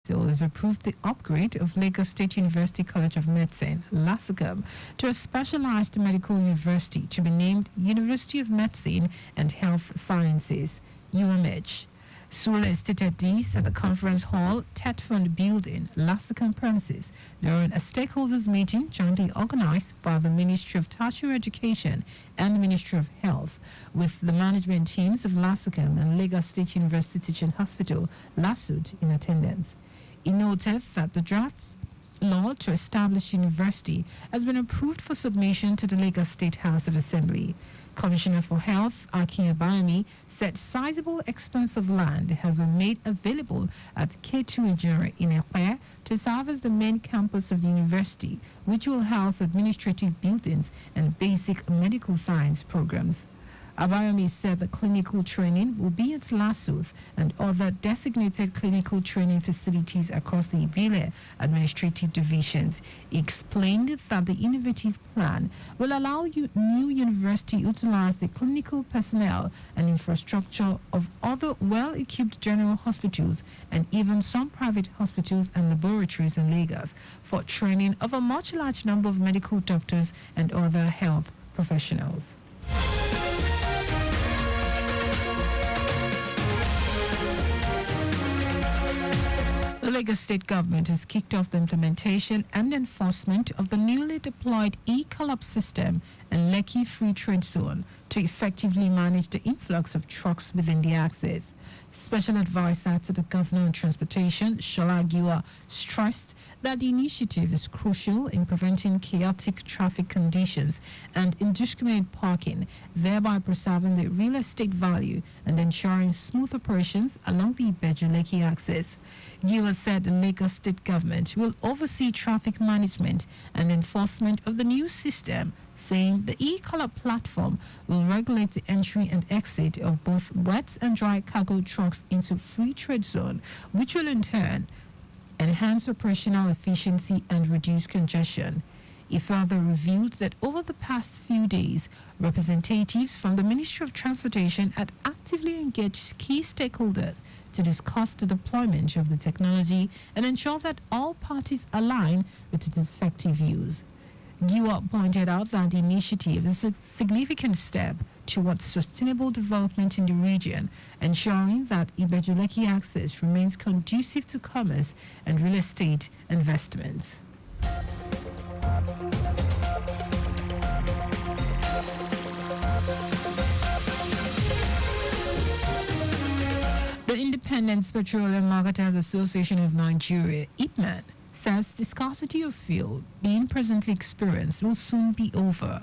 Hospital has approved the upgrade of Lagos State University College of Medicine, LASUCAM, to a specialized medical university to be named University of Medicine and Health Sciences, UMH. Sule stated this at the conference hall, Tetfund building, LASUCAM premises, during a stakeholders meeting jointly organized by the Ministry of Tertiary Education and the Ministry of Health, with the management teams of LASUCAM and Lagos State University Teaching Hospital, LASUT, in attendance. He noted that the draft law to establish university has been approved for submission to the Lagos State House of Assembly. Commissioner for Health, Akin Abayami, said sizable expanse of land has been made available at K2 Ejere in Ekpe to serve as the main campus of the university, which will house administrative buildings and basic medical science programs. Abayami said the clinical training will be at LASUTH and other designated clinical training facilities across the Ibile administrative divisions. He explained that the innovative plan will allow new university utilize the clinical personnel and infrastructure of other well-equipped general hospitals and even some private hospitals and laboratories in Lagos for training of a much large number of medical doctors and other health professionals. The Lagos State government has kicked off the implementation and enforcement of the newly deployed e-collab system and Lekki Free Trade Zone to effectively manage the influx of trucks within the axis. Special advisor to the Governor on Transportation, Shola Giwa, stressed that the initiative is crucial in preventing chaotic traffic conditions and indiscriminate parking, thereby preserving the real estate value and ensuring smooth operations along the Ibeju-Lekki axis. Giwa said the Lagos State government will oversee traffic management and enforcement of the new system, saying the e-collar platform will regulate the entry and exit of both wet and dry cargo trucks into free trade zone, which will in turn enhance operational efficiency and reduce congestion. He further revealed that over the past few days, representatives from the Ministry of Transportation had actively engaged key stakeholders to discuss the deployment of the technology and ensure that all parties align with its effective use. Giwa pointed out that the initiative is a significant step towards sustainable development in the region, ensuring that Ibeju-Lekki access remains conducive to commerce and real estate investments. The Independent Petroleum Marketers Association of Nigeria, IPMAN, says the scarcity of fuel being presently experienced will soon be over.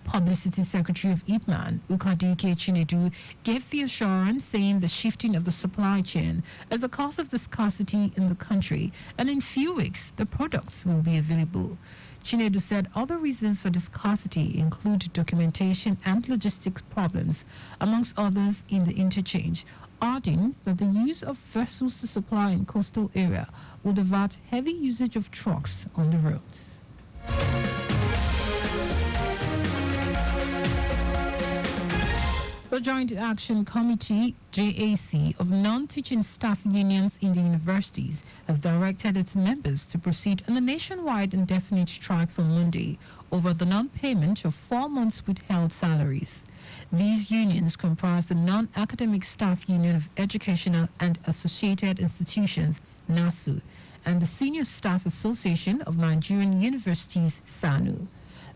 Publicity Secretary of IPMAN, Ukadike Chinedu, gave the assurance, saying the shifting of the supply chain is a cause of the scarcity in the country, and in few weeks the products will be available. Chinedu said other reasons for the scarcity include documentation and logistics problems, amongst others in the interchange, adding that the use of vessels to supply in coastal area will divert heavy usage of trucks on the roads. The Joint Action Committee, JAC, of non-teaching staff unions in the universities has directed its members to proceed on a nationwide indefinite strike for Monday over the non-payment of 4 months withheld salaries. These unions comprise the Non-Academic Staff Union of Educational and Associated Institutions, NASU, and the Senior Staff Association of Nigerian Universities, SANU.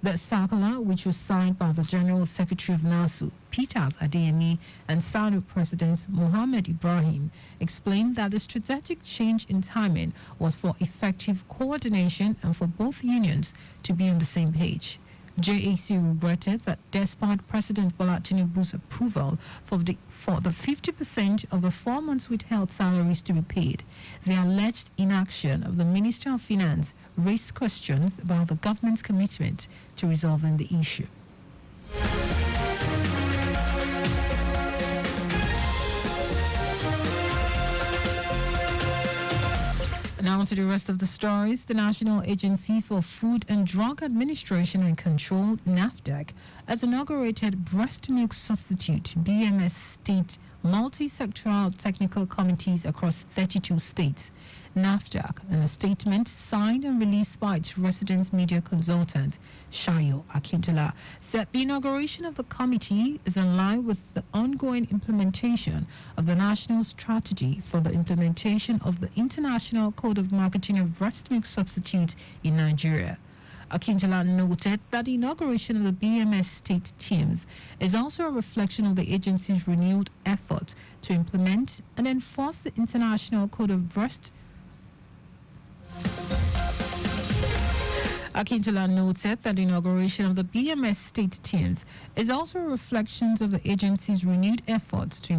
The circular, which was signed by the General Secretary of NASU, Peters Adeyemi, and SANU President Mohammed Ibrahim, explained that the strategic change in timing was for effective coordination and for both unions to be on the same page. JAC regretted that despite President Bola Tinubu's approval for the 50% of the 4 months withheld salaries to be paid, the alleged inaction of the Minister of Finance raised questions about the government's commitment to resolving the issue. Now to the rest of the stories. The National Agency for Food and Drug Administration and Control, NAFDAC, has inaugurated breast milk substitute BMS state multi-sectoral technical committees across 32 states. NAFDAC, in a statement signed and released by its resident media consultant, Shayo Akintola, said the inauguration of the committee is in line with the ongoing implementation of the national strategy for the implementation of the International Code of Marketing of Breast Milk Substitute in Nigeria. Akintola noted that the inauguration of the BMS state teams is also a reflection of the agency's renewed effort to implement and enforce the International Code of Akintola noted that the inauguration of the BMS state teams is also a reflection of the agency's renewed efforts to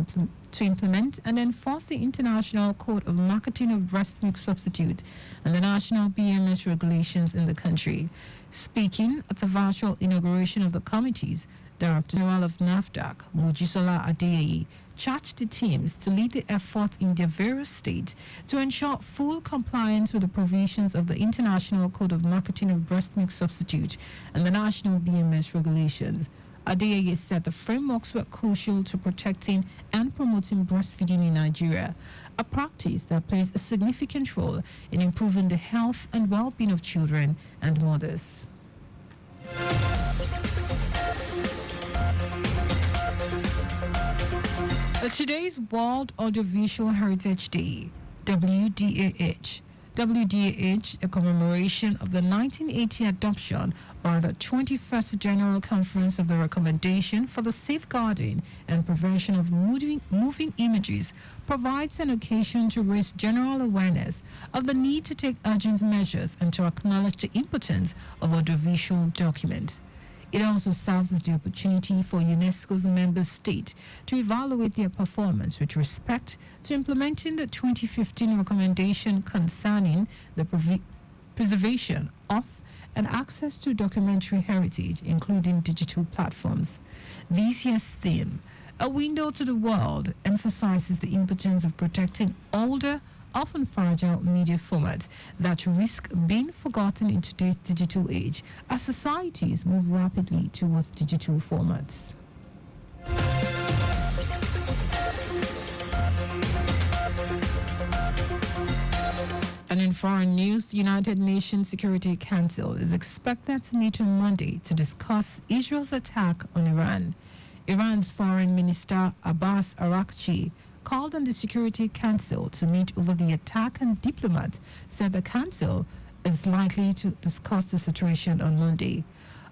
implement and enforce the International Code of Marketing of Breast Milk Substitute and the national BMS regulations in the country. Speaking at the virtual inauguration of the committees, Director General of NAFDAC, Mojisola Adeyeye, charged the teams to lead the effort in their various states to ensure full compliance with the provisions of the International Code of Marketing of Breast Milk Substitute and the national BMS regulations. Adeyeye said the frameworks were crucial to protecting and promoting breastfeeding in Nigeria, a practice that plays a significant role in improving the health and well-being of children and mothers. Today's World Audiovisual Heritage Day, WDAH. WDAH, a commemoration of the 1980 adoption by the 21st General Conference of the Recommendation for the Safeguarding and Prevention of Moving Images, provides an occasion to raise general awareness of the need to take urgent measures and to acknowledge the importance of audiovisual documents. It also serves as the opportunity for UNESCO's member state to evaluate their performance with respect to implementing the 2015 recommendation concerning the preservation of and access to documentary heritage, including digital platforms. This year's theme, A Window to the World, emphasizes the importance of protecting older, often fragile media format that risk being forgotten in today's digital age as societies move rapidly towards digital formats. And in foreign news, the United Nations Security Council is expected to meet on Monday to discuss Israel's attack on Iran. Iran's Foreign Minister Abbas Araghchi called on the Security Council to meet over the attack, and diplomats said the council is likely to discuss the situation on Monday.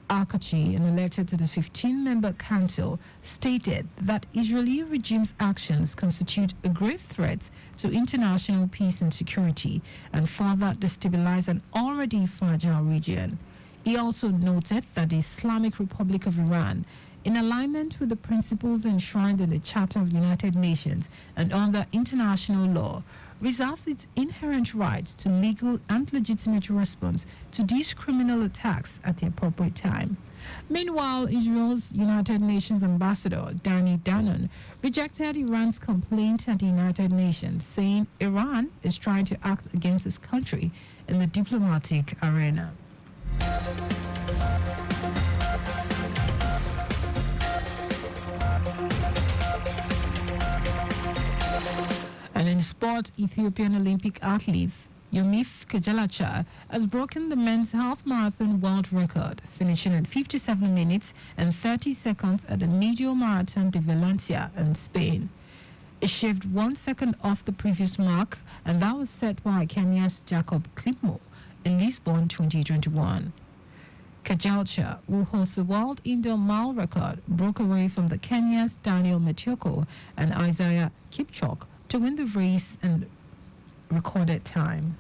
Araghchi, in a letter to the 15-member council, stated that Israeli regime's actions constitute a grave threat to international peace and security and further destabilize an already fragile region. He also noted that the Islamic Republic of Iran, in alignment with the principles enshrined in the Charter of the United Nations and under international law, reserves its inherent rights to legal and legitimate response to these criminal attacks at the appropriate time. Meanwhile, Israel's United Nations ambassador, Danny Danon, rejected Iran's complaint at the United Nations, saying Iran is trying to act against his country in the diplomatic arena. And in sport, Ethiopian Olympic athlete Yomif Kejelacha has broken the men's half marathon world record, finishing at 57 minutes and 30 seconds at the Medio Marathon de Valencia in Spain. It shaved 1 second off the previous mark, and that was set by Kenya's Jacob Klipmo in Lisbon 2021. Kejelacha, who holds the world indoor mile record, broke away from the Kenya's Daniel Metioko and Isaiah Kipchoge to win the race and recorded time.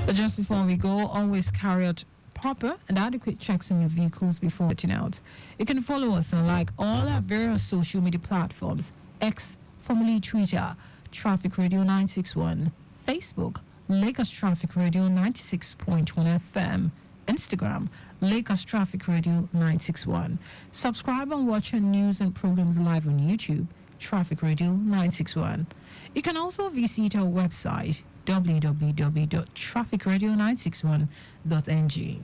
But just before we go, always carry out proper and adequate checks on your vehicles before setting out. You can follow us and like all our various social media platforms: X, formerly Twitter, Traffic Radio 961, Facebook, Lagos Traffic Radio 96.1 FM, Instagram, Lagos Traffic Radio 961. Subscribe and watch our news and programs live on YouTube, Traffic Radio 961. You can also visit our website, www.trafficradio961.ng.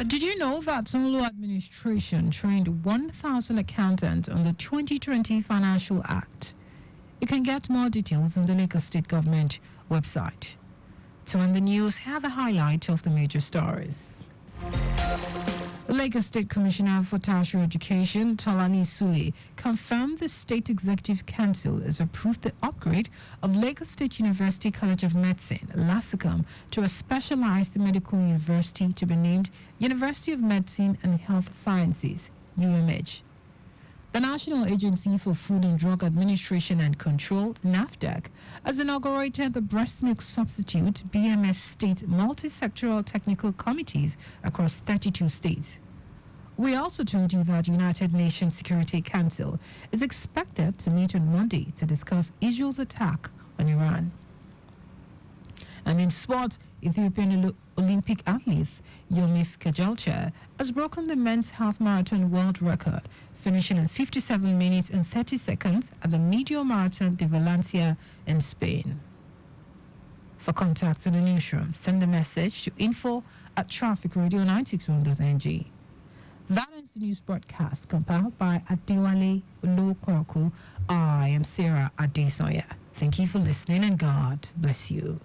Did you know that Sonlo administration trained 1,000 accountants on the 2020 Financial Act? You can get more details on the Lagos State Government website. To end the news, here are the highlights of the major stories. Lagos State Commissioner for Tertiary Education, Tolani Sule, confirmed the State Executive Council has approved the upgrade of Lagos State University College of Medicine, LASICOM, to a specialized medical university to be named University of Medicine and Health Sciences, UMH. The National Agency for Food and Drug Administration and Control, NAFDAC, has inaugurated the breast milk substitute BMS state multi-sectoral technical committees across 32 states. We also told you that United Nations Security Council is expected to meet on Monday to discuss Israel's attack on Iran. And in sport, Ethiopian Olympic athlete Yomif Kajalcha has broken the men's half marathon world record, finishing in 57 minutes and 30 seconds at the Medio Marathon de Valencia in Spain. For contact to the newsroom, send a message to info@trafficradio961.ng. That ends the news broadcast compiled by Adewale Olokoroku. I am Sarah Adesanya. Thank you for listening and God bless you.